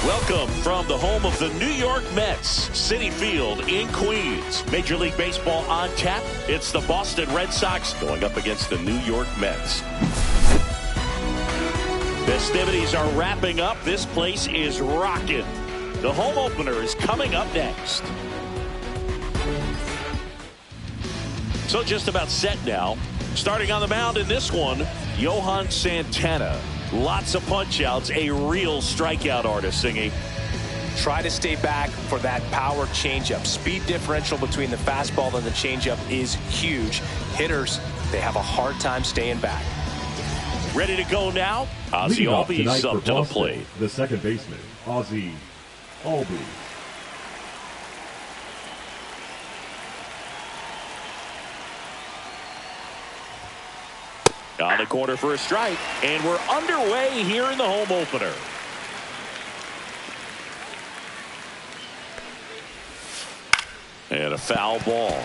Welcome from the home of the New York Mets, Citi Field in Queens. Major League Baseball on tap. It's the Boston Red Sox going up against the New York Mets. Festivities are wrapping up. This place is rocking. The home opener is coming up next. So just about set now. Starting on the mound in this one, Johan Santana. Lots of punch outs, a real strikeout artist, Singy. Try to stay back for that power changeup. Speed differential between the fastball and the changeup is huge. Hitters, they have a hard time staying back. Ready to go now? Ozzie Albies up to the plate. The second baseman, Ozzie Albies. On the corner for a strike, and we're underway here in the home opener. And a foul ball.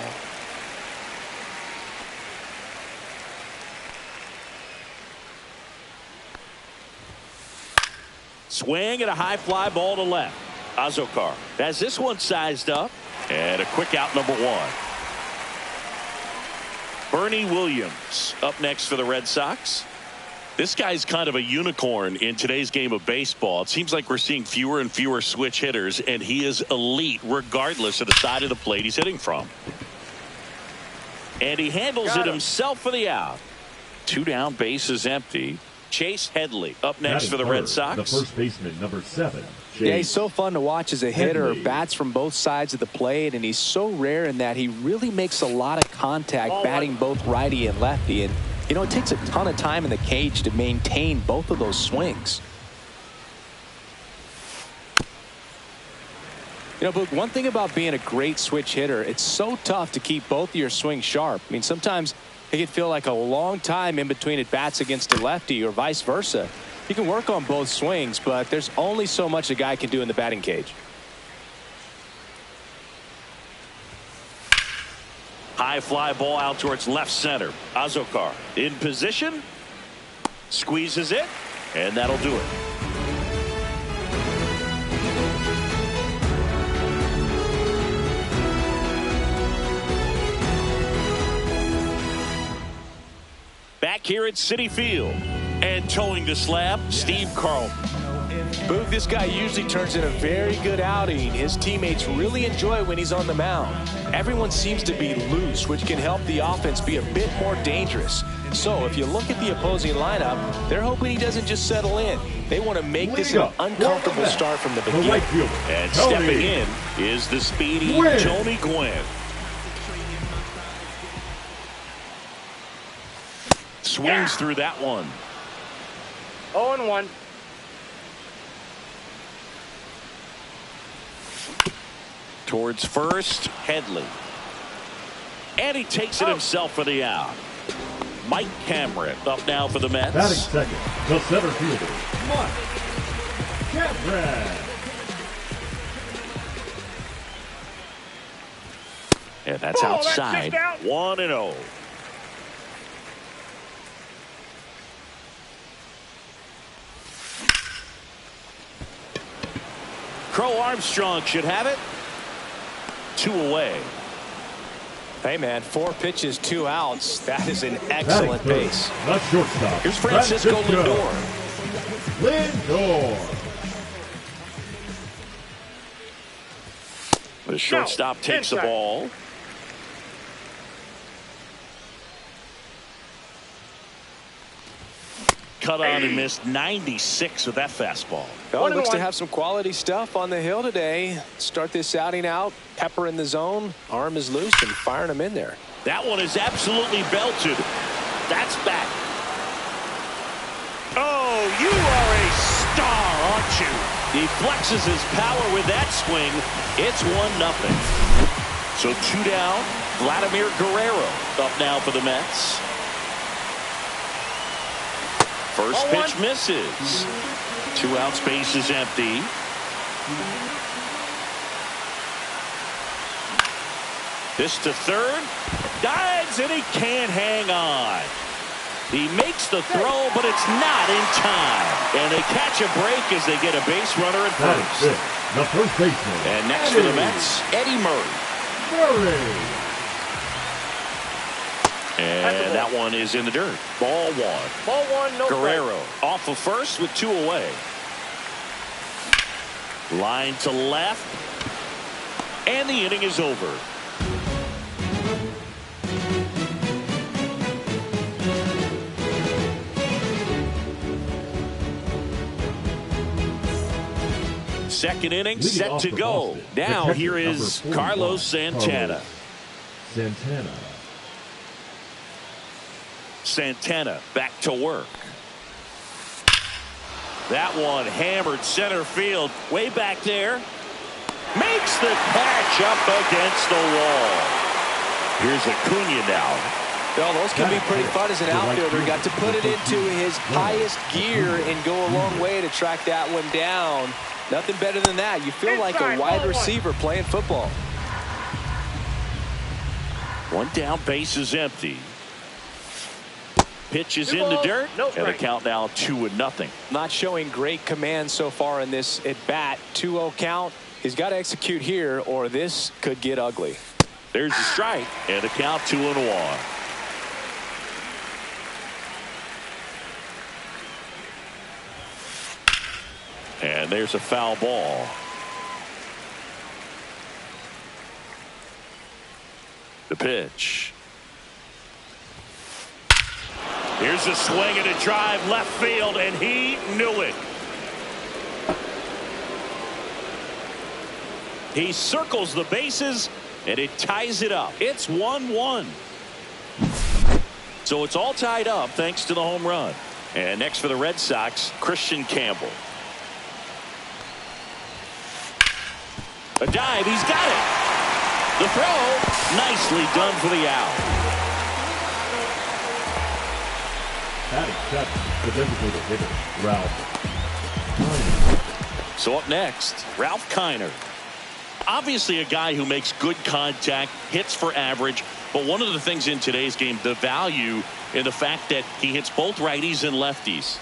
Swing and a high fly ball to left. Azokar has this one sized up, and a quick out, number one. Bernie Williams up next for the Red Sox. This guy's kind of a unicorn in today's game of baseball. It seems like we're seeing fewer and fewer switch hitters, and he is elite regardless of the side of the plate he's hitting from. And he handles it himself for the out. Two down, base is empty. Chase Headley up next for the Red Sox. The first baseman, number 7. Yeah, he's so fun to watch as a hitter. Headley. Bats from both sides of the plate, and he's so rare in that he really makes a lot of contact batting both righty and lefty. And, you know, it takes a ton of time in the cage to maintain both of those swings. You know, but one thing about being a great switch hitter, it's so tough to keep both of your swings sharp. I mean, sometimes it can feel like a long time in between at bats against a lefty or vice versa. You can work on both swings, but there's only so much a guy can do in the batting cage. High fly ball out towards left center. Azokar in position. Squeezes it, and that'll do it. Back here at Citi Field. And towing the slab, Steve Carlton. Boog, this guy usually turns in a very good outing. His teammates really enjoy when he's on the mound. Everyone seems to be loose, which can help the offense be a bit more dangerous. So if you look at the opposing lineup, they're hoping he doesn't just settle in. They want to make this an uncomfortable start from the beginning. And stepping in is the speedy Tony Gwynn. Swings through that one. 0-1. Towards first, Headley. And he takes it himself for the out. Mike Cameron up now for the Mets. Batting second, the center fielder, Mike Cameron. And that's outside. 1-0. Crow Armstrong should have it. 2 away. Hey, man, 4 pitches, 2 outs. That is an excellent pace. The shortstop. Here's Francisco Lindor. The shortstop takes the ball. Cut on and missed 96 with that fastball. Oh, looks to have some quality stuff on the hill today. Start this outing out. Pepper in the zone. Arm is loose and firing him in there. That one is absolutely belted. That's back. Oh, you are a star, aren't you? He flexes his power with that swing. It's 1-0. So 2 down. Vladimir Guerrero up now for the Mets. First pitch misses. 2 outs, base is empty. This to third. Dives and he can't hang on. He makes the the throw, but it's not in time. And they catch a break as they get a base runner at That is first. it. The first baseman. And next Eddie for the Mets, Eddie Murray. And that one is in the dirt. Ball one. Ball one, no Guerrero off of first with 2 away. Line to left. And the inning is over. Second inning set to go. Now here is Carlos Santana. Santana back to work. That one hammered center field. Way back there. Makes the catch up against the wall. Here's Acuna now. Well, those can be pretty fun as an outfielder. He got to put it into his highest gear and go a long way to track that one down. Nothing better than that. You feel like a wide receiver playing football. One down, base is empty. Pitch is in the dirt, and the count now 2-0. Not showing great command so far in this at bat. 2-0 count. He's got to execute here, or this could get ugly. There's a strike, and the count 2-1. And there's a foul ball. The pitch. Here's a swing and a drive left field, and he knew it. He circles the bases, and it ties it up. It's 1-1. So it's all tied up thanks to the home run. And next for the Red Sox, Christian Campbell. A dive, he's got it. The throw, nicely done for the out. The designated hitter, Ralph. So up next, Ralph Kiner. Obviously a guy who makes good contact, hits for average, but one of the things in today's game, the value in the fact that he hits both righties and lefties.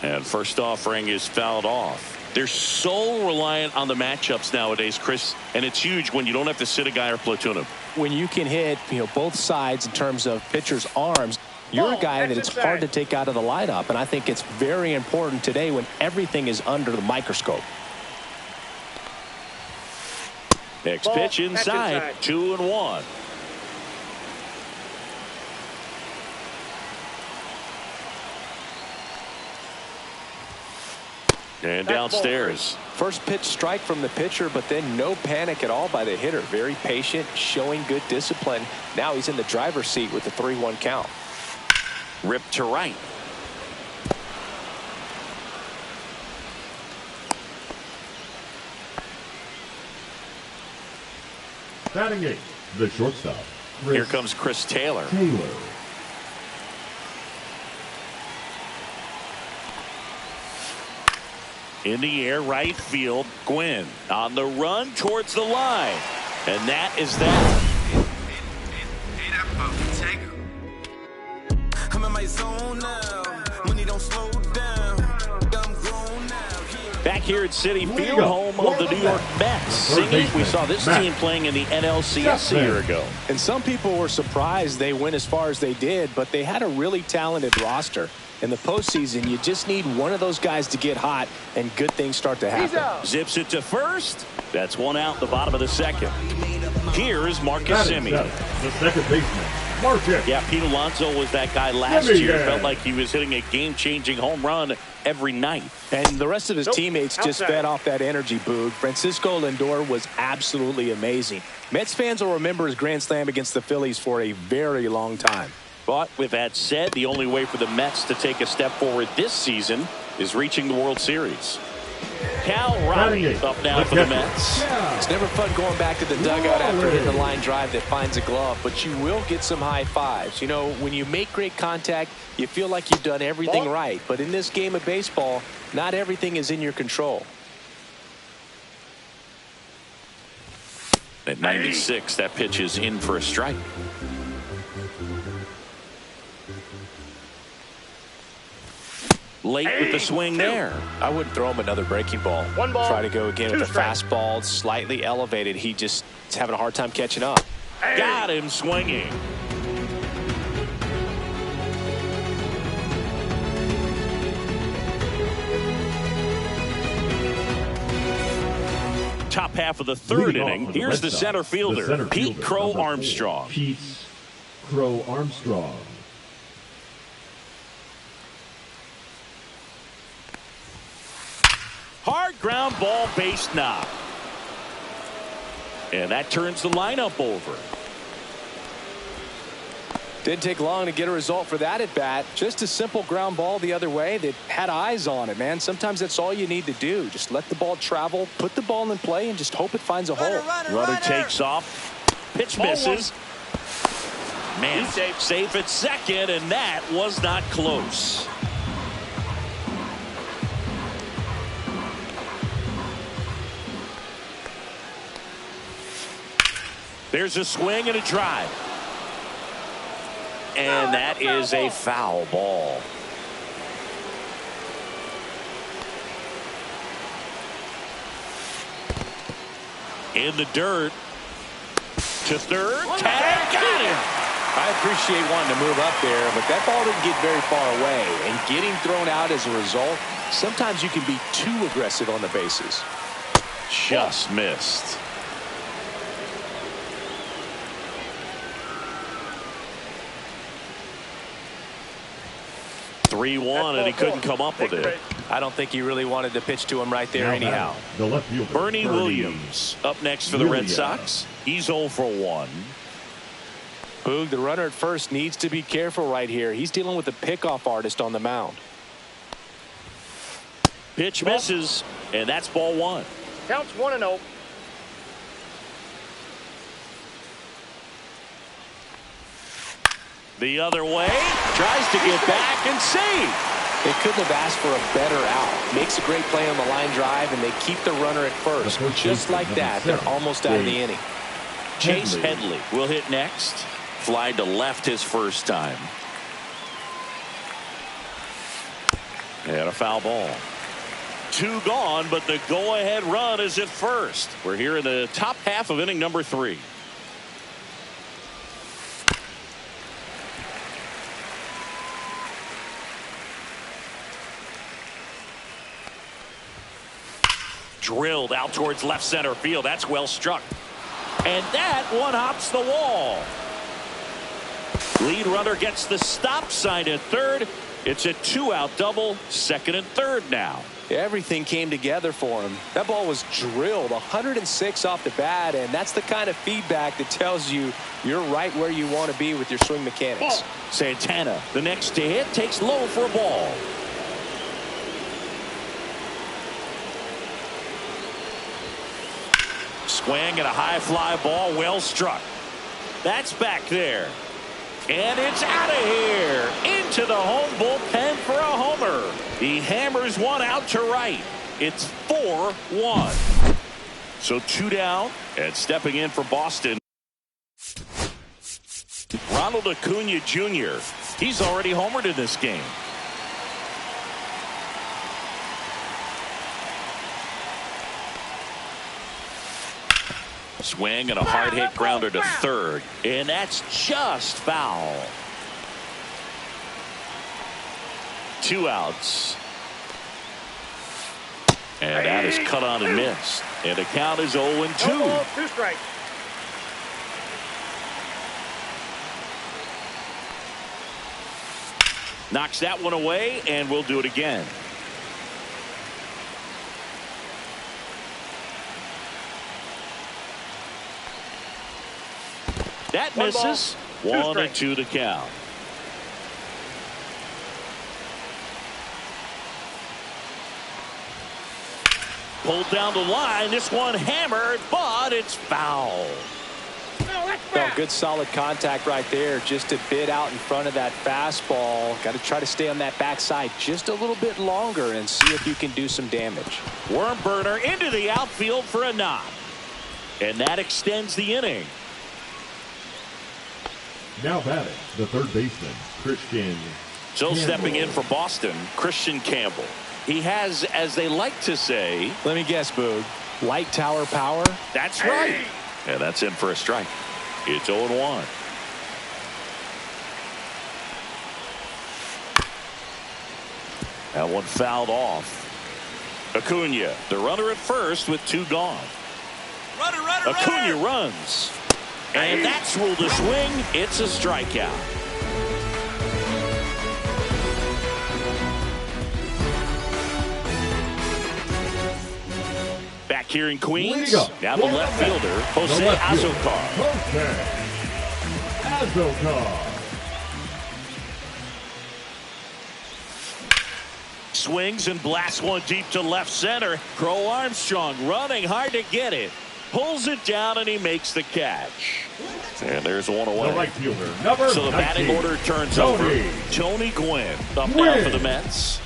And first offering is fouled off. They're so reliant on the matchups nowadays, Chris, and it's huge when you don't have to sit a guy or platoon him. When you can hit, both sides in terms of pitchers' arms, you're a guy that it's hard to take out of the lineup, and I think it's very important today when everything is under the microscope. Next pitch inside, 2-1. And downstairs. First pitch strike from the pitcher, but then no panic at all by the hitter. Very patient, showing good discipline. Now he's in the driver's seat with the 3-1 count. Ripped to right. Batting 8, the shortstop. Here comes Chris Taylor. In the air, right field. Gwynn on the run towards the line. And that is that. I'm in my zone now. When you don't slow down. I'm grown now. Back here at Citi Field, home of the New York Mets. Singing, we saw this team playing in the NLCS a year ago. And some people were surprised they went as far as they did, but they had a really talented roster. In the postseason, you just need one of those guys to get hot, and good things start to happen. Zips it to first. That's one out, the bottom of the second. Here is Marcus Semien. The second baseman, Marcus. Yeah, Pete Alonso was that guy last year. Felt like he was hitting a game-changing home run every night. And the rest of his teammates just fed off that energy, Boog. Francisco Lindor was absolutely amazing. Mets fans will remember his grand slam against the Phillies for a very long time. But with that said, the only way for the Mets to take a step forward this season is reaching the World Series. Cal Raleigh up now for the Mets. It's never fun going back to the dugout after hitting a line drive that finds a glove, but you will get some high fives. You know, when you make great contact, you feel like you've done everything right. But in this game of baseball, not everything is in your control. At 96, that pitch is in for a strike. Late with the swing there. I wouldn't throw him another breaking ball. One ball, Try to go again with a strikes. fastball, slightly elevated. He just is having a hard time catching up. Got him swinging. Top half of the third inning. Here's the center fielder, Pete Crow Armstrong. Pete Crow Armstrong. Hard ground ball, base knock. And that turns the lineup over. Didn't take long to get a result for that at bat. Just a simple ground ball the other way that had eyes on it, man. Sometimes that's all you need to do. Just let the ball travel, put the ball in play, and just hope it finds a hole. Runner takes off. Pitch misses. Man, safe at second, and that was not close. There's a swing and a drive. And that is a foul ball. In the dirt. To third. Tag, got him. I appreciate wanting to move up there, but that ball didn't get very far away. And getting thrown out as a result, sometimes you can be too aggressive on the bases. Just missed. (3-1) and he couldn't come up with it. I don't think he really wanted to pitch to him right there anyhow. The left fielder, Bernie Williams up next for the Red Sox. He's 0 for 1. Boog, the runner at first needs to be careful right here. He's dealing with a pickoff artist on the mound. Pitch misses, and that's ball 1. Counts 1-0. The other way, tries to get back and save. They couldn't have asked for a better out. Makes a great play on the line drive, and they keep the runner at first. Just like that, they're almost out of the inning. Chase Headley will hit next. Fly to left his first time. And a foul ball. 2 gone, but the go-ahead run is at first. We're here in the top half of inning number 3. Drilled out towards left center field. That's well struck. And that one hops the wall. Lead runner gets the stop sign at third. It's a 2-out double, second and third now. Everything came together for him. That ball was drilled 106 off the bat, and that's the kind of feedback that tells you you're right where you want to be with your swing mechanics. Santana, the next to hit, takes low for a ball. Swing and a high fly ball, well struck. That's back there. And it's out of here. Into the home bullpen for a homer. He hammers one out to right. It's 4-1. So 2 down, and stepping in for Boston, Ronald Acuna Jr. He's already homered in this game. Swing and a hard hit grounder to third, and that's just foul. 2 outs. And that is cut on and missed. And the count is 0-2. 2 strikes. Knocks that one away, and we'll do it again. That misses. 1-2 to count. Pulled down the line. This one hammered, but it's foul. Well, good solid contact right there. Just a bit out in front of that fastball. Got to try to stay on that backside just a little bit longer and see if you can do some damage. Worm burner into the outfield for a knock. And that extends the inning. Now batting, the third baseman, Christian So stepping in for Boston, Christian Campbell. He has, as they like to say, let me guess, Boog, light tower power. That's right. And that's in for a strike. It's 0-1. That one fouled off. Acuna, the runner at first with 2 gone. Acuna runs. And that's ruled a swing. It's a strikeout. Back here in Queens, now the left fielder, Jose Azocar. Swings and blasts one deep to left center. Crow Armstrong running hard to get it. Pulls it down and he makes the catch. And there's one away. The right fielder, number so the batting 19, order turns over. Tony Gwynn up now for the Mets.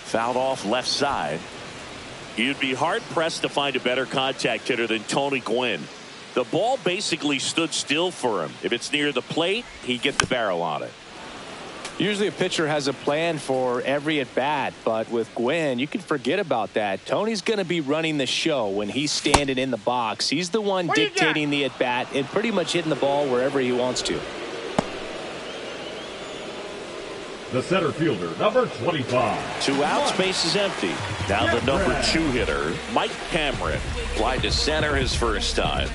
Fouled off left side. You'd be hard-pressed to find a better contact hitter than Tony Gwynn. The ball basically stood still for him. If it's near the plate, he'd get the barrel on it. Usually a pitcher has a plan for every at-bat, but with Gwynn, you can forget about that. Tony's going to be running the show when he's standing in the box. He's the one dictating the at-bat and pretty much hitting the ball wherever he wants to. The center fielder, number 25. 2 outs, base is empty. Now the number 2 hitter, Mike Cameron. Fly to center his first time.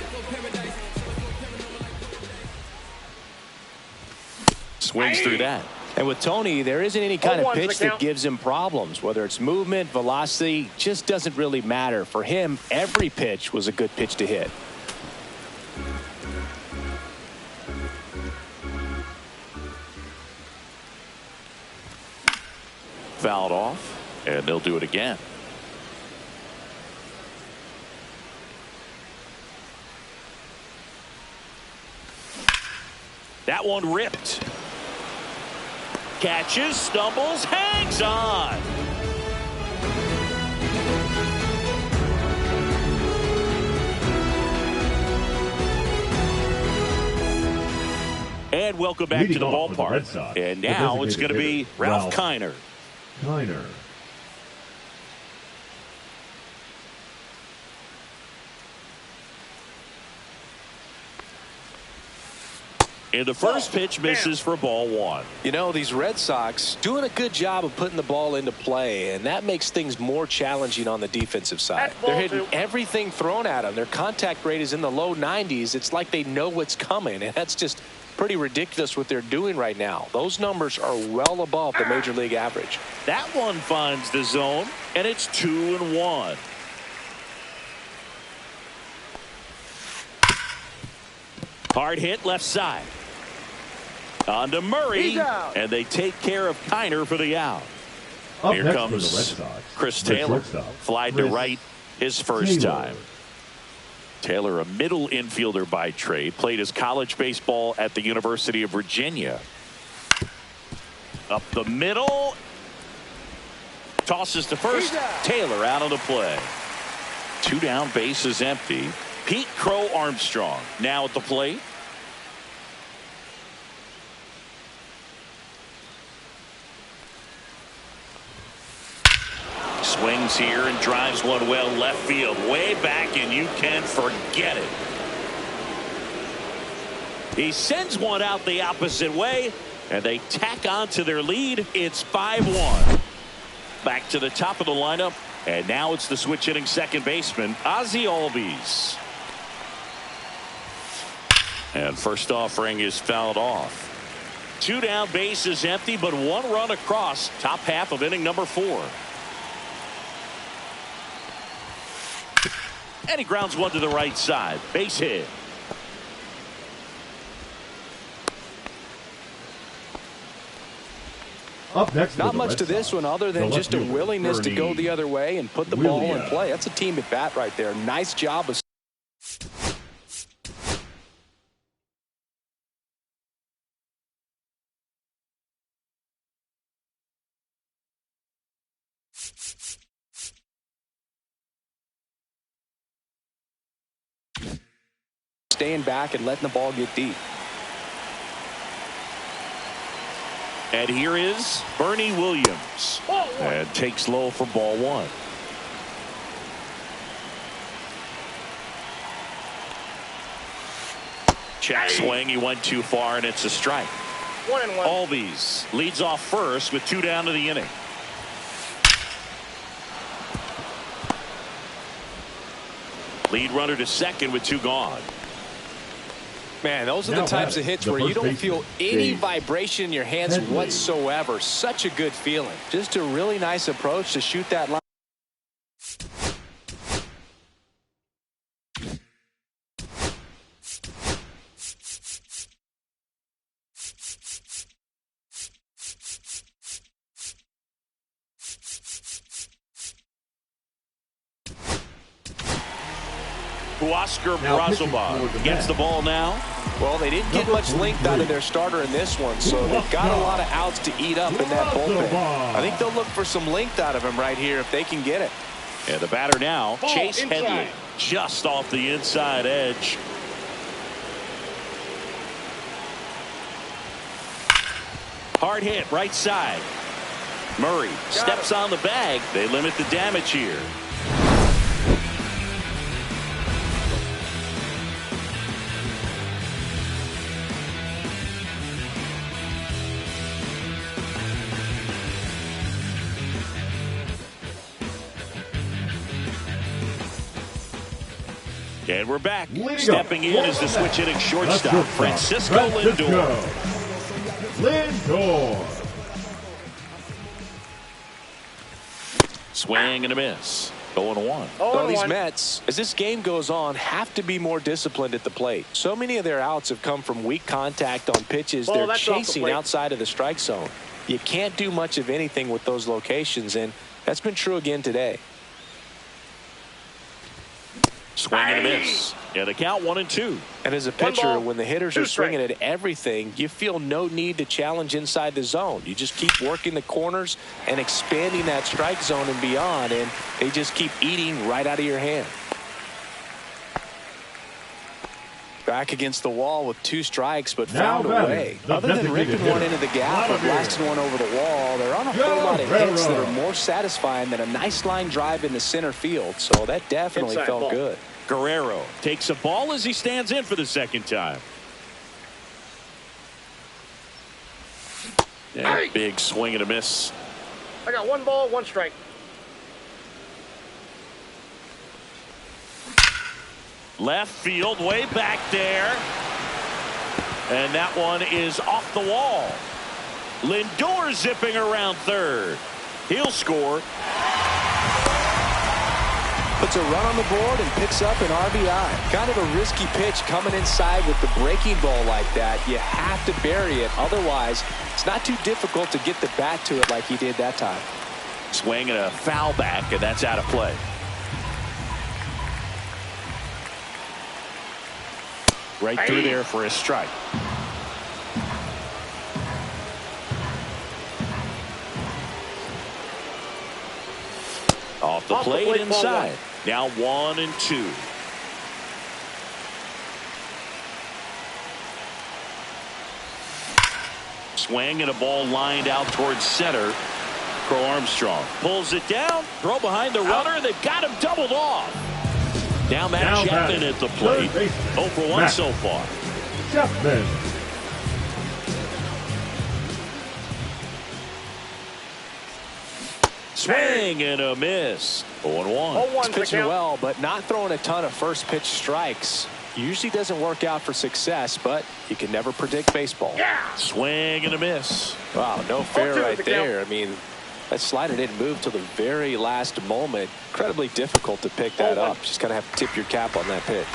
Swings through that. And with Tony, there isn't any kind of 0-1's pitch that gives him problems. Whether it's movement, velocity, just doesn't really matter. For him, every pitch was a good pitch to hit. Fouled off, and they'll do it again. That one ripped. Catches, stumbles, hangs on. And welcome back to the ballpark. And now it's going to be Ralph Kiner. And the first pitch misses for ball 1. You know, these Red Sox doing a good job of putting the ball into play, and that makes things more challenging on the defensive side. They're hitting everything thrown at them. Their contact rate is in the low 90s. It's like they know what's coming, and that's just pretty ridiculous what they're doing right now. Those numbers are well above the major league average. That one finds the zone, and it's 2-1. Hard hit left side. On to Murray, and they take care of Kiner for the out. Here comes Chris Taylor. Flied to right his first time. Taylor, a middle infielder by trade, played his college baseball at the University of Virginia. Up the middle. Tosses to first. Taylor out on the play. 2 down, bases empty. Pete Crow Armstrong now at the plate. Swings here and drives one well left field, way back, and you can forget it. He sends one out the opposite way, and they tack on to their lead. It's 5-1. Back to the top of the lineup, and now it's the switch hitting second baseman, Ozzie Albies. And first offering is fouled off. 2 down, bases empty, but 1 run across. Top half of inning number 4. And he grounds one to the right side. Base hit. Up next, not much to this one other than just a willingness to go the other way and put the ball in play. That's a team at bat right there. Nice job of staying back and letting the ball get deep. And here is Bernie Williams. And takes low for ball one. Check swing. He went too far, and it's a strike. 1-1. Albies leads off first with 2 down to the inning. Lead runner to second with 2 gone. Man, those are the types of hits where you don't feel any vibration in your hands whatsoever. Such a good feeling. Just a really nice approach to shoot that line. Oscar Brazoba gets the ball now. Well, they didn't get much length out of their starter in this one, so they've got a lot of outs to eat up in that bullpen. I think they'll look for some length out of him right here if they can get it. And the batter now, Chase Headley, just off the inside edge. Hard hit, right side. Murray steps on the bag. They limit the damage here. And we're back. Stepping in is the switch hitting shortstop, Francisco Lindor. Swing and a miss. 0-1. Well, these Mets, as this game goes on, have to be more disciplined at the plate. So many of their outs have come from weak contact on pitches they're chasing outside of the strike zone. You can't do much of anything with those locations, and that's been true again today. Swing and a miss. Yeah, the count 1-2. And as a pitcher, when the hitters are swinging at everything, you feel no need to challenge inside the zone. You just keep working the corners and expanding that strike zone and beyond, and they just keep eating right out of your hand. Back against the wall with 2 strikes, but found a way. Other than ripping one into the gap or blasting one over the wall, there aren't a whole lot of hits that are more satisfying than a nice line drive in the center field. So that definitely felt good. Guerrero takes a ball as he stands in for the second time. Yeah, big swing and a miss. I got 1 ball, 1 strike. Left field, way back there. And that one is off the wall. Lindor zipping around third. He'll score. Puts a run on the board and picks up an RBI. Kind of a risky pitch coming inside with the breaking ball like that. You have to bury it. Otherwise, it's not too difficult to get the bat to it like he did that time. Swing and a foul back, and that's out of play. Right through there for a strike. Off the plate inside. Now 1-2. Swing and a ball lined out towards center. Crow Armstrong pulls it down. Throw behind the runner. They've got him doubled off. Now Matt Chapman at the plate. 0 for 1 so far. Chapman. Swing and a miss. 0-1. He's pitching well, but not throwing a ton of first pitch strikes. Usually doesn't work out for success, but you can never predict baseball. Swing and a miss. Wow, no fair right there. I mean, that slider didn't move till the very last moment. Incredibly difficult to pick that up. Just kind of have to tip your cap on that pitch.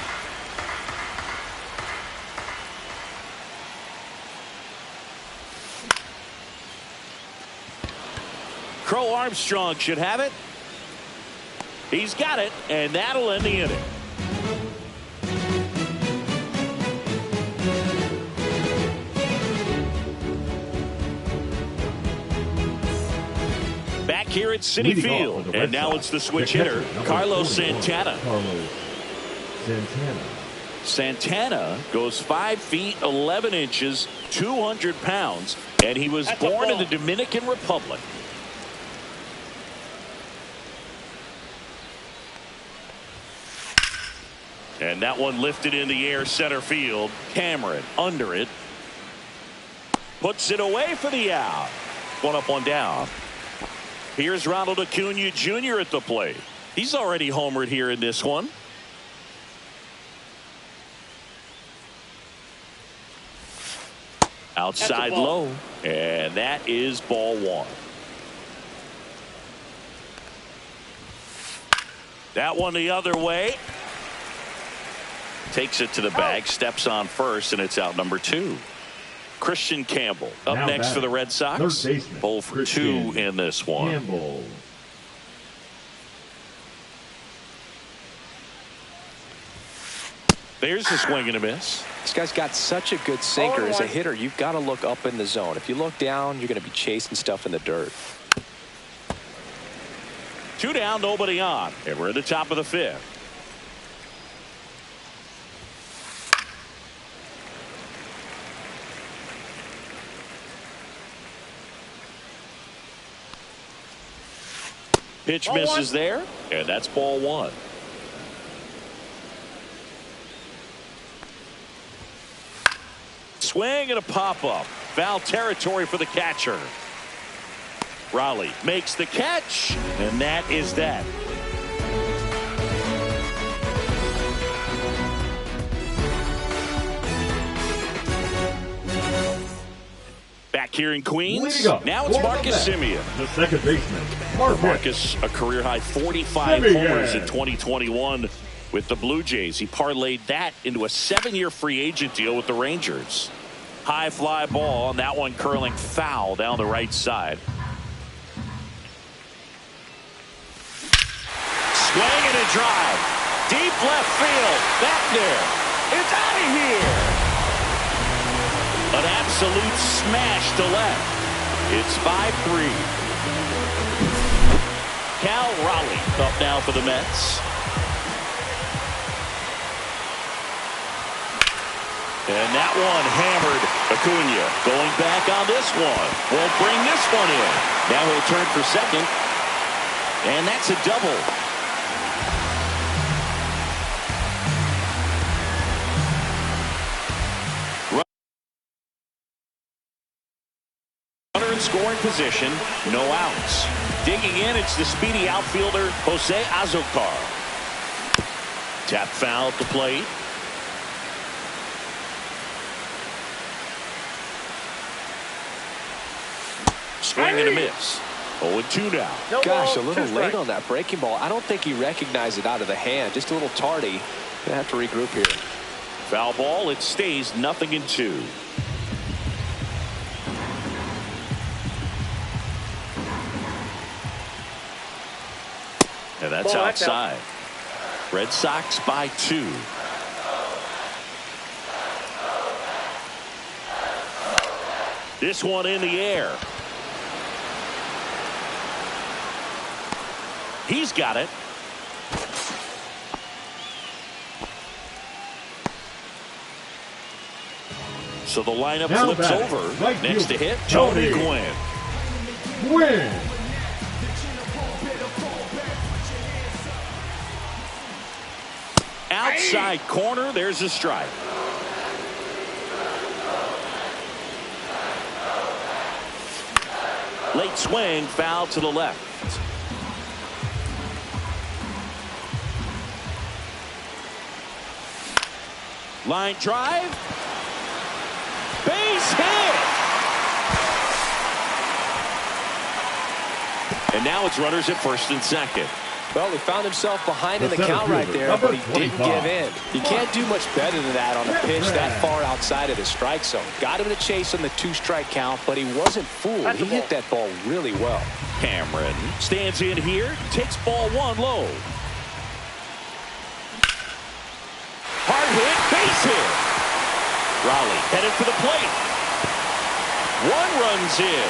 Crow Armstrong should have it. He's got it, and that'll end the inning. Back here at Citi Field, and now it's the switch hitter, Carlos Santana. Santana goes 5 feet 11 inches, 200 pounds, and he was born in the Dominican Republic. And that one lifted in the air, center field. Cameron under it. Puts it away for the out. One up, one down. Here's Ronald Acuna Jr. at the plate. He's already homered here in this one. Outside low, and that is ball one. That one the other way. Takes it to the bag, steps on first, and it's out number 2. Christian Campbell up Now next for the Red Sox. 0 for 2 in this one. Campbell. There's a swing and a miss. This guy's got such a good sinker. As a hitter, you've got to look up in the zone. If you look down, you're going to be chasing stuff in the dirt. 2 down, nobody on, and we're at the top of the 5th. Pitch misses there, and that's ball one. Swing and a pop-up. Foul territory for the catcher. Raleigh makes the catch, and that is that. Back here in Queens, now it's Marcus Semien. The second baseman, Marcus, a career-high 45 homers in 2021 with the Blue Jays. He parlayed that into a 7-year free agent deal with the Rangers. High fly ball, and that one curling foul down the right side. Swing and a drive. Deep left field. Back there. It's out of here. An absolute smash to left. It's 5-3. Cal Raleigh up now for the Mets. And that one hammered. Acuna going back on this one. Won't bring this one in. Now he'll turn for second. And that's a double. Runner in scoring position. No outs. Digging in, it's the speedy outfielder, Jose Azocar. Tap foul at the plate. Swing and a miss. 0-2 now. Gosh, a little late on that breaking ball. I don't think he recognized it out of the hand. Just a little tardy. Gonna have to regroup here. Foul ball. It stays 0-2. And that's outside. Red Sox by 2. This one in the air. He's got it. So the lineup flips over. Right Next to hit, Tony Gwynn. Gwynn. Outside corner, there's a strike. Late swing, foul to the left. Line drive. Base hit. And now it's runners at first and second. Well, he found himself behind in the count right there, but he didn't give in. You can't do much better than that on a pitch that far outside of the strike zone. Got him to chase on the 2-strike count, but he wasn't fooled. He hit that ball really well. Cameron stands in here, takes ball one low. Hard hit, base hit. Raleigh headed for the plate. One runs in.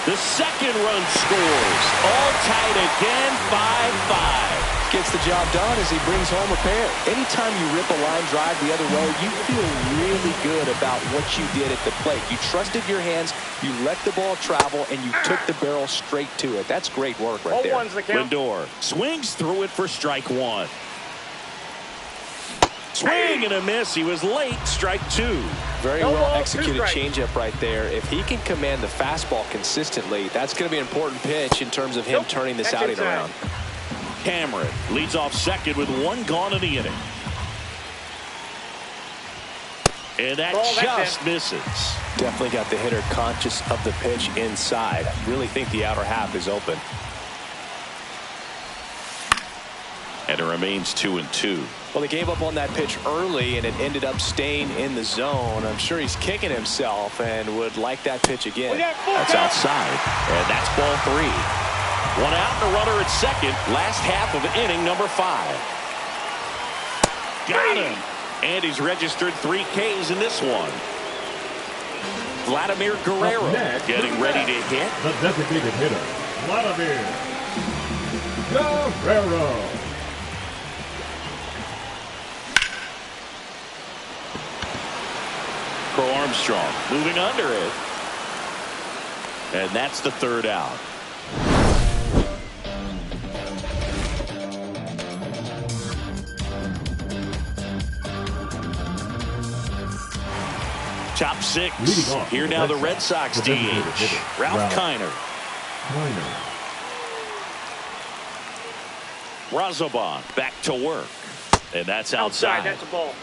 The second run scores. All tied again, 5-5. gets the job done as he brings home a pair. Anytime you rip a line drive the other way, you feel really good about what you did at the plate. You trusted your hands, you let the ball travel, and you took the barrel straight to it. That's great work right there. Lindor swings through it for strike one. Swing and a miss. He was late. Strike two. Very well executed changeup right there. If he can command the fastball consistently, that's going to be an important pitch in terms of him turning this outing around. Cameron leads off second with one gone in the inning. And that just misses. Definitely got the hitter conscious of the pitch inside. Really think the outer half is open. And it remains 2-2. Well, he gave up on that pitch early, and it ended up staying in the zone. I'm sure he's kicking himself and would like that pitch again. That's outside. And that's ball three. One out and a runner at second. Last half of inning number 5. Got him. And he's registered 3 Ks in this one. Vladimir Guerrero getting ready to hit. The designated hitter, Vladimir Guerrero. Crow Armstrong moving under it. And that's the third out. Top 6. Here now the Red Sox DH. Ralph Kiner. Razoban back to work. And that's outside. That's a ball.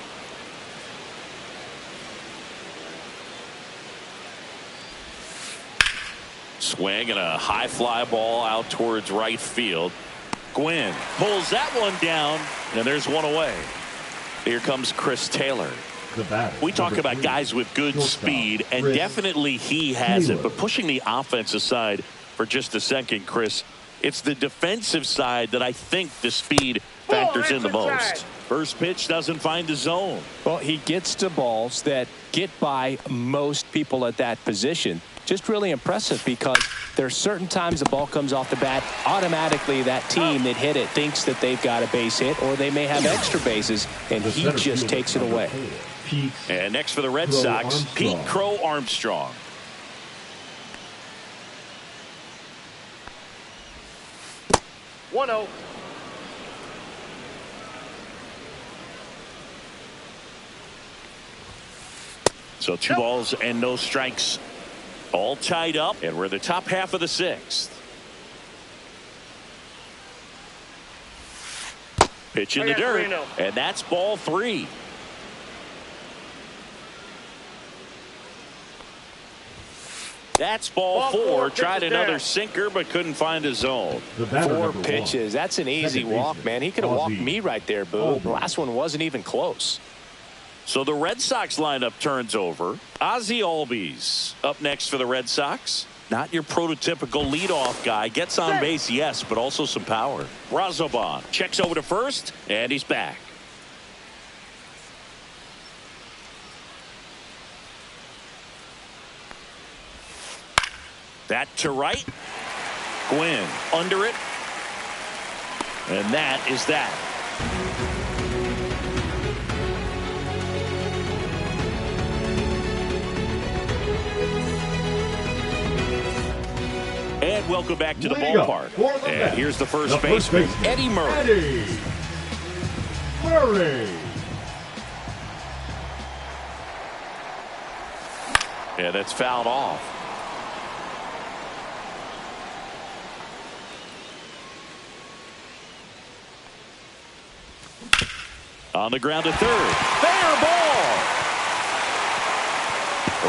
Swing and a high fly ball out towards right field. Gwynn pulls that one down, and there's one away. Here comes Chris Taylor. We talk about guys with good speed, and definitely he has it. But pushing the offense aside for just a second, Chris, it's the defensive side that I think the speed factors in the most. First pitch doesn't find the zone. Well, he gets to balls that get by most people at that position. Just really impressive because there are certain times the ball comes off the bat, automatically that team that hit it thinks that they've got a base hit or they may have extra bases, and he just takes it away. And next for the Red Sox, Pete Crow Armstrong. One-0. So 2 balls and no strikes. All tied up, and we're the top half of the 6th. Pitch in the dirt, and that's ball 3. That's ball 4. Tried another sinker, but couldn't find a zone. 4 pitches. That's an easy walk, man. He could have walked me right there, Boo. The last one wasn't even close. So the Red Sox lineup turns over. Ozzie Albies up next for the Red Sox. Not your prototypical leadoff guy. Gets on base, yes, but also some power. Razoban checks over to first, and he's back. That to right. Gwynn under it. And that is that. And welcome back to the ballpark. And here's the first baseman, Eddie Murray. Yeah, that's fouled off. On the ground to third. Fair ball.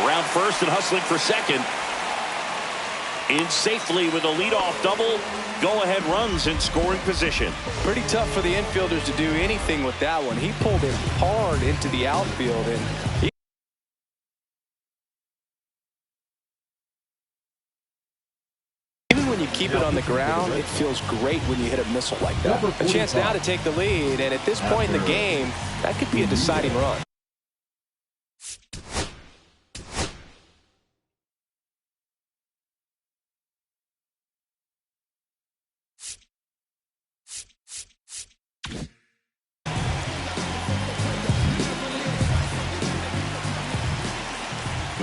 Around first and hustling for second. In safely with a leadoff double. Go-ahead runs in scoring position. Pretty tough for the infielders to do anything with that one. He pulled it hard into the outfield, and even when you keep it on the ground, it feels great when you hit a missile like that. A chance now to take the lead, and at this point in the game, that could be a deciding run.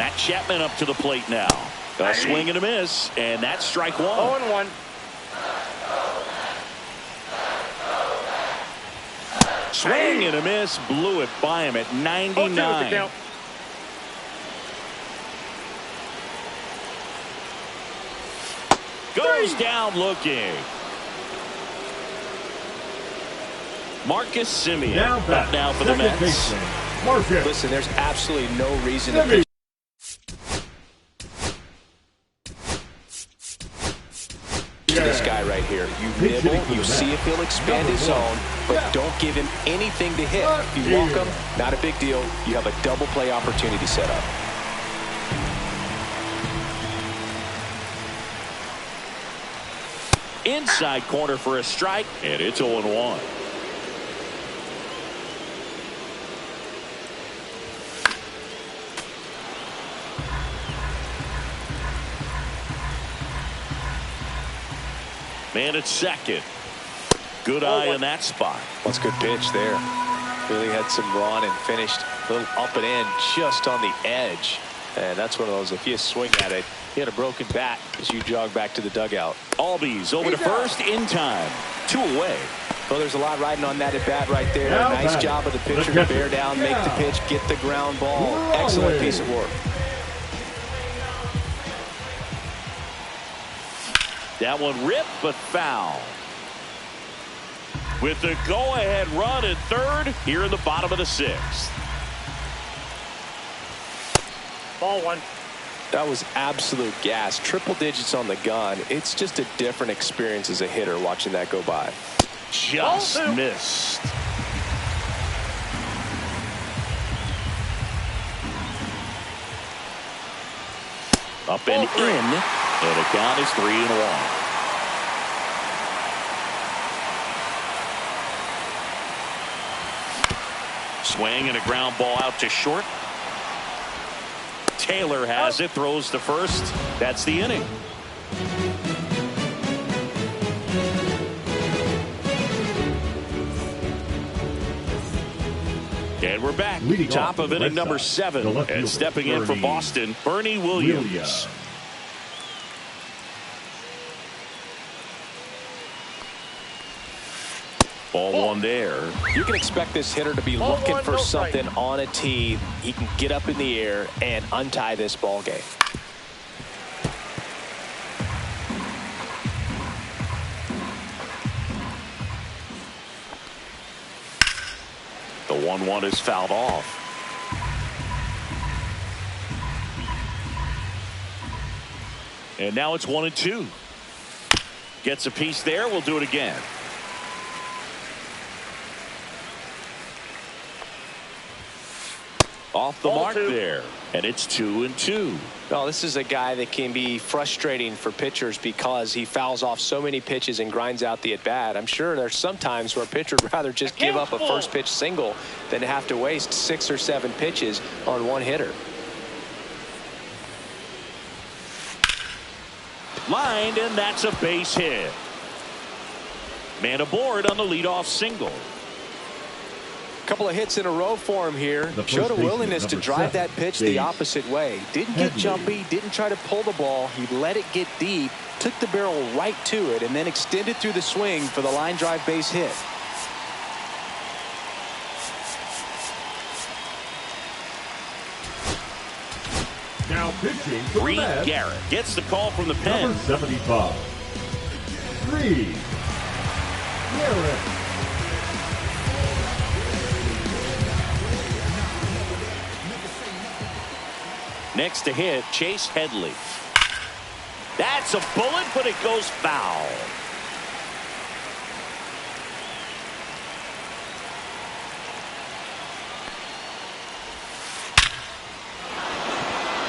Matt Chapman up to the plate now. A swing and a miss, and that's strike one. 0-1. Swing and a miss, blew it by him at 99. Goes down looking. Marcus Semien up now for the Mets. Listen, there's absolutely no reason to pitch to this guy right here. You nibble, you see if he'll expand his zone, but don't give him anything to hit. If you walk him, not a big deal. You have a double play opportunity set up. Inside corner for a strike, and it's 0-1. Man at second. Good eye in that spot. That's a good pitch there. Really had some run and finished a little up and in just on the edge. And that's one of those, if you swing at it, you had a broken bat as you jog back to the dugout. Albies over to first in time. 2 away. Well, there's a lot riding on that at bat right there. Nice job of the pitcher to bear down, make the pitch, get the ground ball. Excellent piece of work. That one ripped but foul. With the go-ahead run at third here in the bottom of the 6th. Ball 1. That was absolute gas. Triple digits on the gun. It's just a different experience as a hitter watching that go by. Just missed. Up and in. And the count is 3-1. Swing and a ground ball out to short. Taylor has it, throws to first. That's the inning. And we're back. Top of inning number 7. And stepping in for Boston, Bernie Williams. Ball 1 there. You can expect this hitter to be looking for something on a tee. He can get up in the air and untie this ball game. The 1-1 is fouled off. And now it's 1-2. Gets a piece there. We'll do it again. Off the mark there, and it's 2-2. Well, this is a guy that can be frustrating for pitchers because he fouls off so many pitches and grinds out the at-bat. I'm sure there's some times where a pitcher would rather just give up a first pitch single than have to waste 6 or 7 pitches on one hitter. Lined, and that's a base hit. Man aboard on the leadoff single. Couple of hits in a row for him here. Showed a willingness to drive that pitch the opposite way. Didn't get jumpy, didn't try to pull the ball. He let it get deep, took the barrel right to it, and then extended through the swing for the line drive base hit. Now pitching for Reed the Mets, Garrett gets the call from the pen. number 75. Reed Garrett. Next to hit, Chase Headley. That's a bullet, but it goes foul.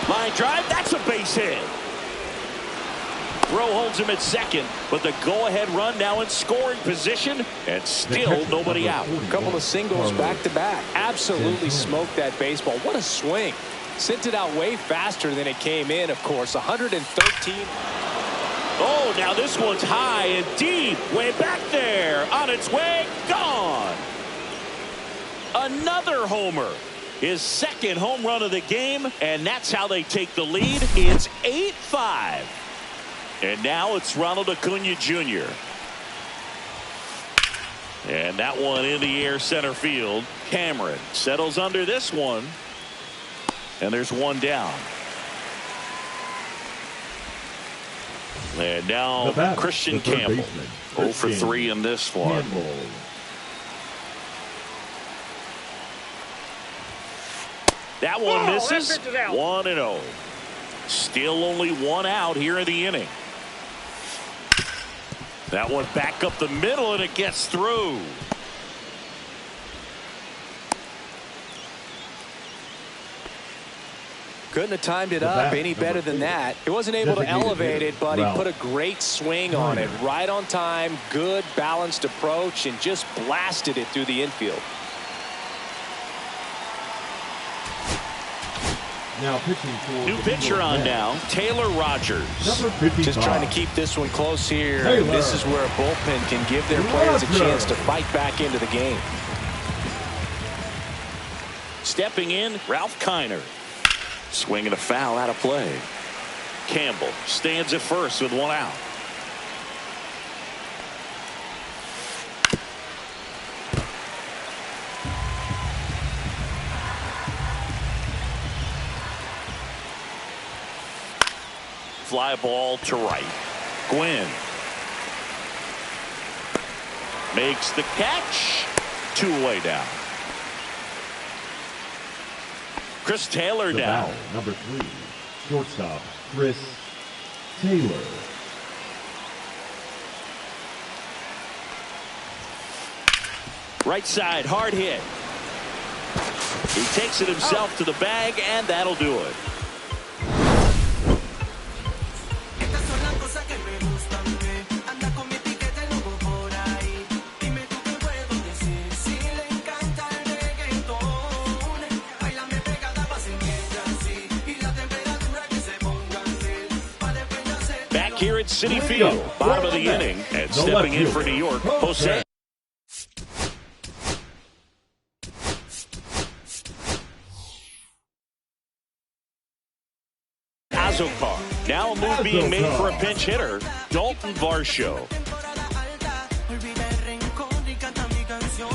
Line drive, that's a base hit. Throw holds him at second, but the go-ahead run now in scoring position, and still nobody out. A couple of singles back-to-back. Absolutely smoked that baseball. What a swing. Sent it out way faster than it came in, of course. 113. Oh, now this one's high and deep. Way back there. On its way. Gone. Another homer. his second home run of the game, and that's how they take the lead. It's 8-5. And now it's Ronald Acuna Jr. And that one in the air center field. Cameron settles under this one. And there's one down. And now Christian Campbell. 0 for 3 in this one. That one misses. 1-0. Still only one out here in the inning. That one back up the middle, and it gets through. Couldn't have timed it up any better than that. He wasn't able to elevate it, but he put a great swing on it. Right on time, good balanced approach, and just blasted it through the infield. Now pitching for new pitcher on now, Taylor Rogers. Just trying to keep this one close here. This is where a bullpen can give their players a chance to fight back into the game. Stepping in, Ralph Kiner. Swinging a foul out of play. Campbell stands at first with one out. Fly ball to right. Gwynn makes the catch. 2 away down. Chris Taylor down. Number 3, shortstop Chris Taylor. Right side, hard hit. He takes it himself to the bag, and that'll do it. Here at Citi Field, bottom of the inning, and stepping in for New York, Jose. Azokar. Now a move being made for a pinch hitter, Dalton Varsho.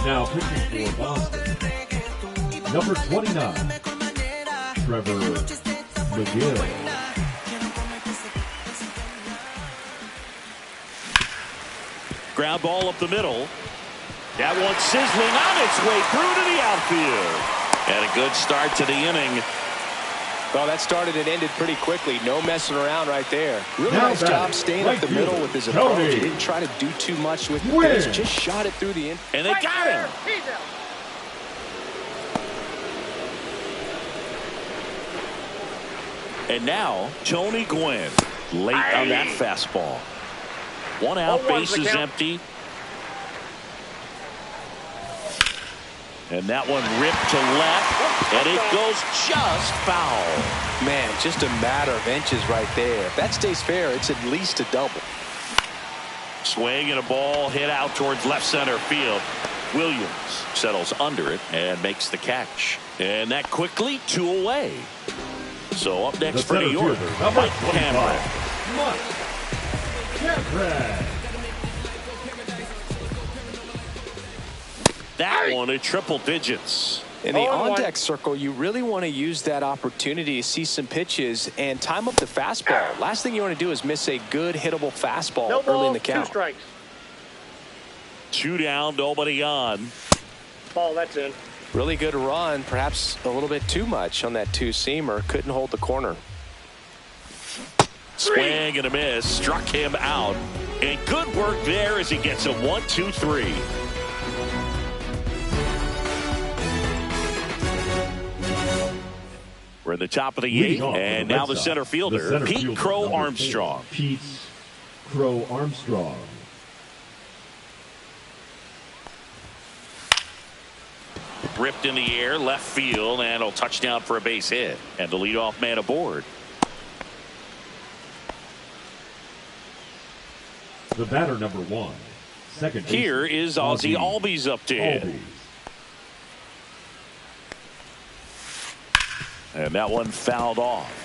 Now pitching for Boston, number 29, Trevor McGill. Ground ball up the middle. That one sizzling on its way through to the outfield. And a good start to the inning. Well, that started and ended pretty quickly. No messing around right there. Really nice job staying up the middle with his approach. He didn't try to do too much with the pitch. Just shot it through the infield. And they got him. And now Tony Gwynn late on that fastball. One out, bases empty. And that one ripped to left, and it goes just foul. Man, just a matter of inches right there. If that stays fair, it's at least a double. Swing and a ball hit out towards left center field. Williams settles under it and makes the catch. And that quickly 2 away. So up next for New York, Mike Cameron. That one at triple digits. In the on-deck circle, you really want to use that opportunity to see some pitches and time up the fastball. Last thing you want to do is miss a good hittable fastball early in the count. 2 strikes. 2 down, nobody on. Ball, that's in. Really good run, perhaps a little bit too much on that 2-seamer. Couldn't hold the corner. Swing and a miss, struck him out. And good work there as he gets a 1-2-3. We're at the top of the 8th, and now the center fielder, Pete Crow Armstrong. Pete Crow Armstrong. Ripped in the air, left field, and a touchdown for a base hit. And the leadoff man aboard. The batter, number 1. Second Here is Ozzie Albies up to hit. And that one fouled off.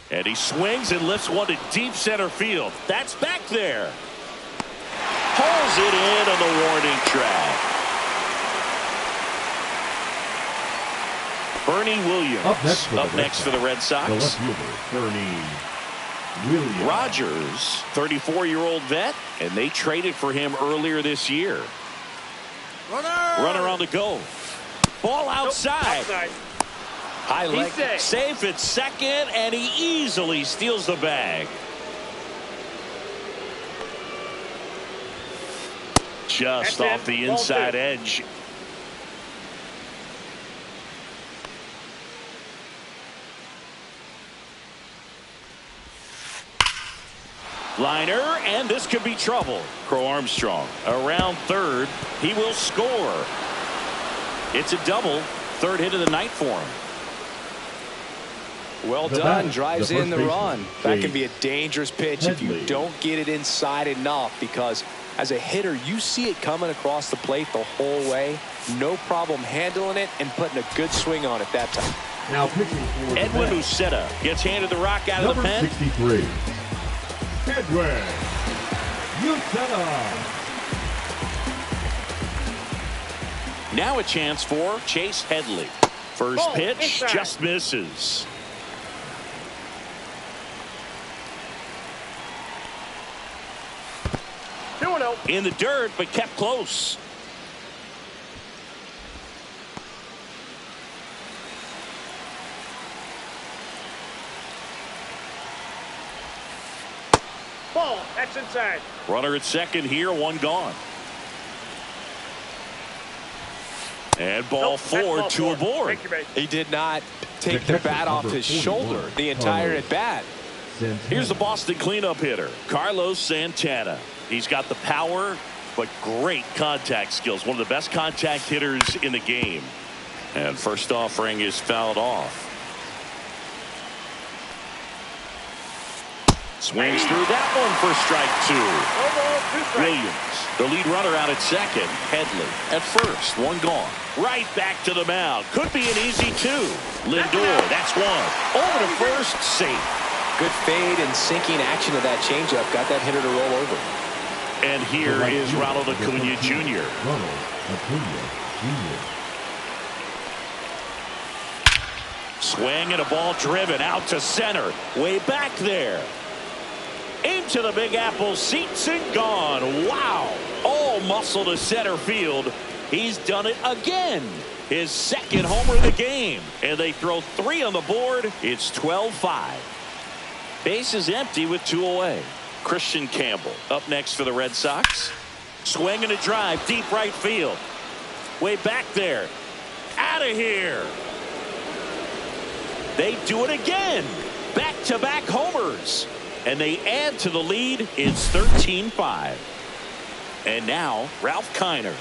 And he swings and lifts one to deep center field. That's back there. Pulls it in on the warning track. Bernie Williams up next for the Red Sox. The left fielder, Bernie Williams. Rogers, 34-year-old vet, and they traded for him earlier this year. Runner on the go. Ball outside. High leg, safe at second, and he easily steals the bag. Just off the inside edge. Liner, and this could be trouble. Crow Armstrong around third. He will score. It's a double. Third hit of the night for him. Well done. Drives in the run. That can be a dangerous pitch if you don't get it inside enough, because as a hitter, you see it coming across the plate the whole way. No problem handling it and putting a good swing on it that time. Now pitching for Edwin Uceta gets handed the rock out of the pen. 63. Edwin Uceta. Now a chance for Chase Headley. First pitch just misses. In the dirt, but kept close. Ball, that's inside. Runner at second here, one gone. And ball four, two aboard. He did not take the bat off his shoulder the entire at bat. Here's the Boston cleanup hitter, Carlos Santana. He's got the power, but great contact skills. One of the best contact hitters in the game. And first offering is fouled off. Swings through that one for strike two. Williams, the lead runner out at second. Headley at first, one gone. Right back to the mound. Could be an easy two. Lindor, that's one. Over to first, safe. Good fade and sinking action of that changeup. Got that hitter to roll over. And here is Ronald Acuna Jr. Ronald Acuna Jr. Swing and a ball driven out to center. Way back there. Into the Big Apple seats and gone. Wow. All muscle to center field. He's done it again. His second homer of the game. And they throw three on the board. It's 12-5. Base is empty with two away. Christian Campbell up next for the Red Sox. Swing and a drive deep right field. Way back there. Out of here. They do it again. Back-to-back homers. And they add to the lead. It's 13-5. And now Ralph Kiner.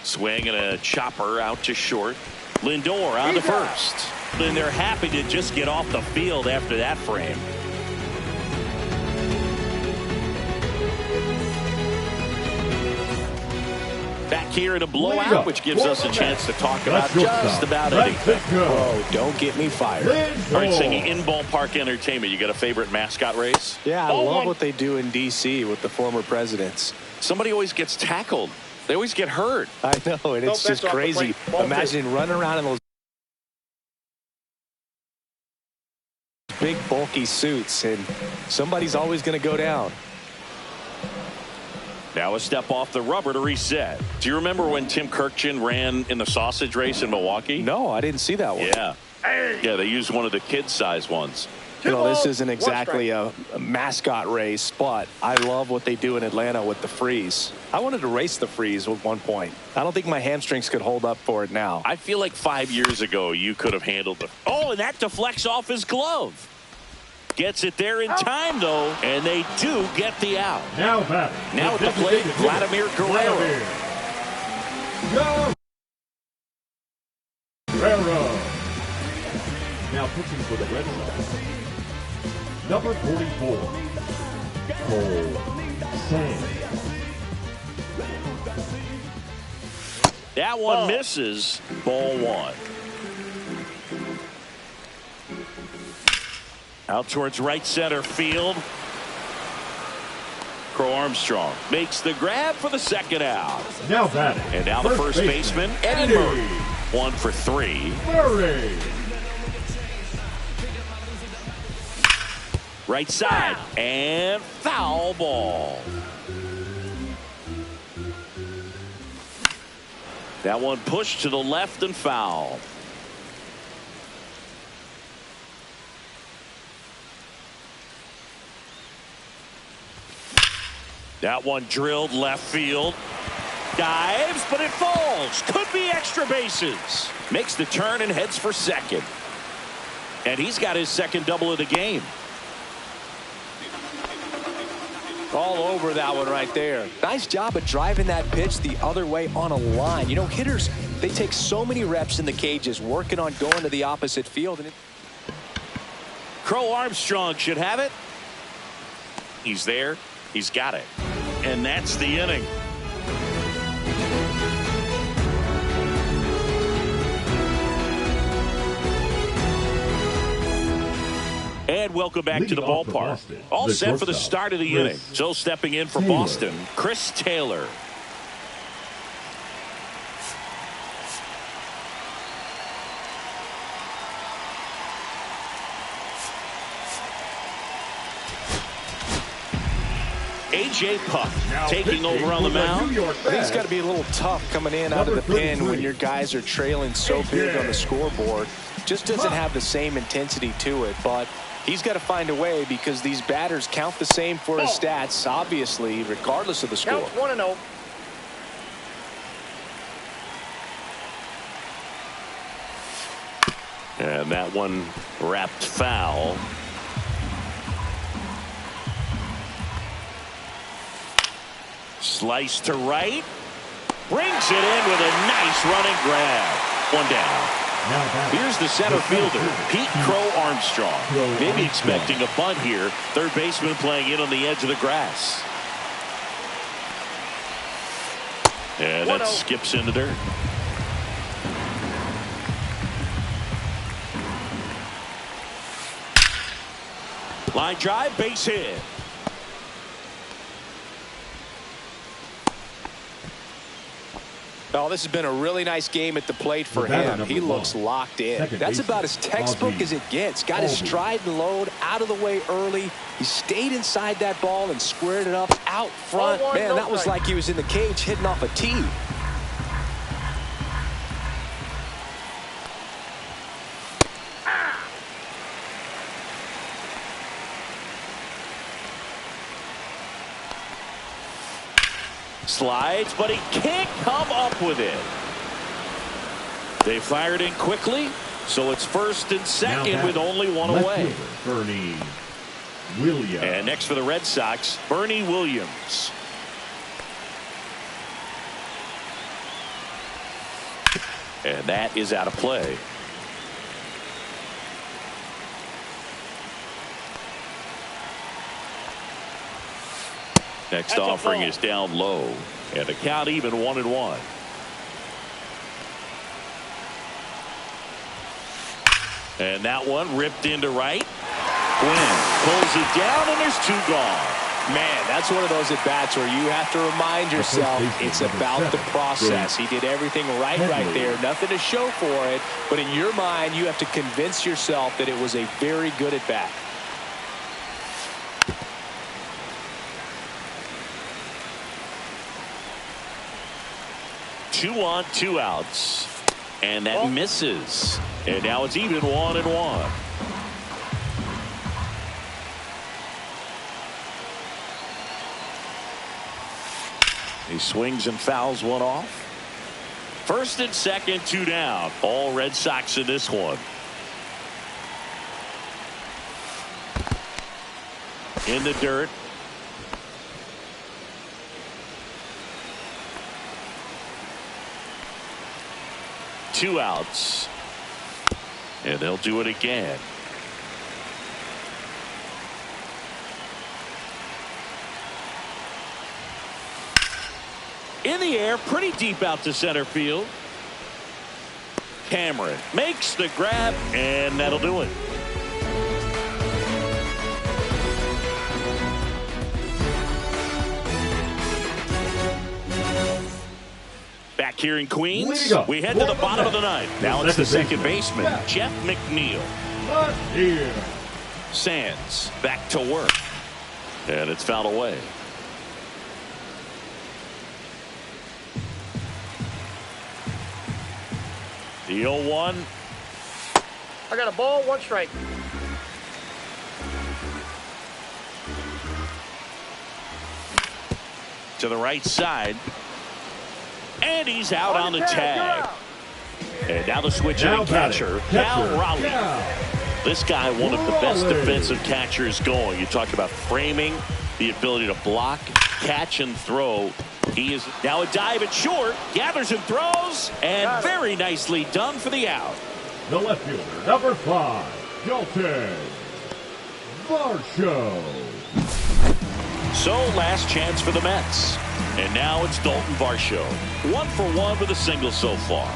Swing and a chopper out to short. Lindor on to first. And they're happy to just get off the field after that frame. Back here in a blowout, which gives us a chance to talk about just about anything. Oh, don't get me fired. All right, Singy, in ballpark entertainment, you got a favorite mascot race? Yeah, I love what they do in D.C. with the former presidents. Somebody always gets tackled. They always get hurt. I know, and it's just crazy. Imagine running around in those big, bulky suits, and somebody's always going to go down. Now a step off the rubber to reset. Do you remember when Tim Kirkjian ran in the sausage race in Milwaukee? No, I didn't see that one. Yeah. Yeah, they used one of the kid-size ones. You know, this isn't exactly a mascot race, but I love what they do in Atlanta with the freeze. I wanted to race the freeze at one point. I don't think my hamstrings could hold up for it now. I feel like 5 years ago you could have handled it. Oh, and that deflects off his glove. Gets it there in time, though, and they do get the out. Now back. Now at the plate, Vladimir Guerrero. Guerrero. Now pitching for the Red Sox. Number 44, Cole Sam. That one misses. Ball one. Out towards right center field. Crow Armstrong makes the grab for the second out. Now batting. And now the first baseman, Eddie Murray. 1 for 3. Murray. Right side and foul ball. That one pushed to the left and foul. That one drilled left field. Dives, but it falls. Could be extra bases. Makes the turn and heads for second. And he's got his second double of the game. All over that one right there. Nice job of driving that pitch the other way on a line. You know, hitters, they take so many reps in the cages working on going to the opposite field. And Crow Armstrong should have it. He's there. He's got it. And that's the inning. And welcome back to the ballpark. All set for the start of the inning. So stepping in for Boston, Chris Taylor. A.J. Puck taking over on the mound. I think it's got to be a little tough coming in out of the pen when your guys are trailing so big on the scoreboard. Just doesn't have the same intensity to it, but he's got to find a way because these batters count the same for his stats, obviously, regardless of the score. Count 1-0. And that one wrapped foul. Slice to right. Brings it in with a nice running grab. One down. Here's the center fielder, Pete Crow Armstrong. Maybe expecting a bunt here. Third baseman playing in on the edge of the grass. And that skips into dirt. Line drive, base hit. Oh, this has been a really nice game at the plate for him. He looks locked in. That's about as textbook as it gets. Got his stride and load out of the way early. He stayed inside that ball and squared it up out front. Man, that was like he was in the cage hitting off a tee. Slides, but he can't come up with it. They fired in quickly, so it's first and second with only one away. Bernie Williams. And next for the Red Sox, Bernie Williams. And that is out of play. Next offering is down low, and the count even 1-1. And that one ripped into right. Quinn pulls it down, and there's 2 gone. Man, that's one of those at-bats where you have to remind yourself it's about the process. He did everything right there. Nothing to show for it, but in your mind, you have to convince yourself that it was a very good at-bat. 2 on, 2 outs. And that misses. And now it's even 1-1. He swings and fouls one off. First and second, 2 down. All Red Sox in this one. In the dirt. Two outs. And they'll do it again. In the air, pretty deep out to center field. Cameron makes the grab, and that'll do it. Back here in Queens, we head to the bottom of the ninth. Now it's the second baseman, Jeff McNeil. Here. Sands back to work. And it's fouled away. The 0-1. I got a ball, 1 strike. To the right side. And he's out on the tag. And now the switch in catcher, Cal Raleigh. This guy, one of the best defensive catchers going. You talk about framing, the ability to block, catch, and throw. He is now a dive at short, gathers and throws, and very nicely done for the out. The left fielder, number 5, Dalton Varsho. So last chance for the Mets. And now it's Dalton Varsho. 1 for 1 with a single so far.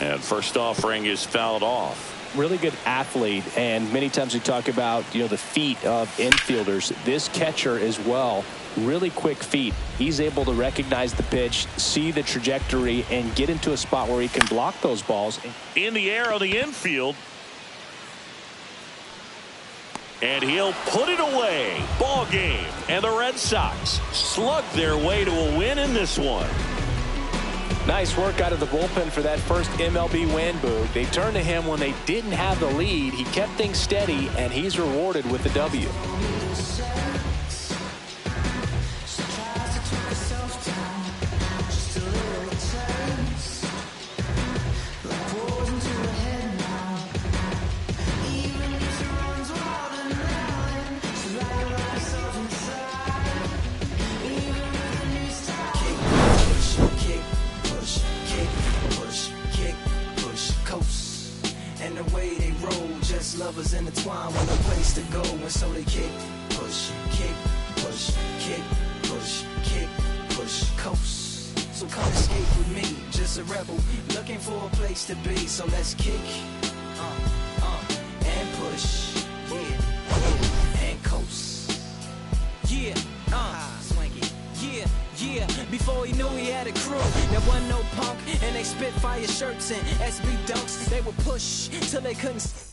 And first offering is fouled off. Really good athlete, and many times we talk about the feet of infielders. This catcher as well, really quick feet. He's able to recognize the pitch, see the trajectory, and get into a spot where he can block those balls. In the air on the infield. And he'll put it away. Ball game. And the Red Sox slug their way to a win in this one. Nice work out of the bullpen for that first MLB win, Boog. They turned to him when they didn't have the lead. He kept things steady, and he's rewarded with the W. Lovers intertwined with a place to go, and so they kick, push, kick, push, coast. So come escape with me, just a rebel looking for a place to be. So let's kick, and push, and coast. Swanky, yeah. Before he knew he had a crew, there wasn't no punk, and they spit fire shirts and SB dunks. They would push till they couldn't.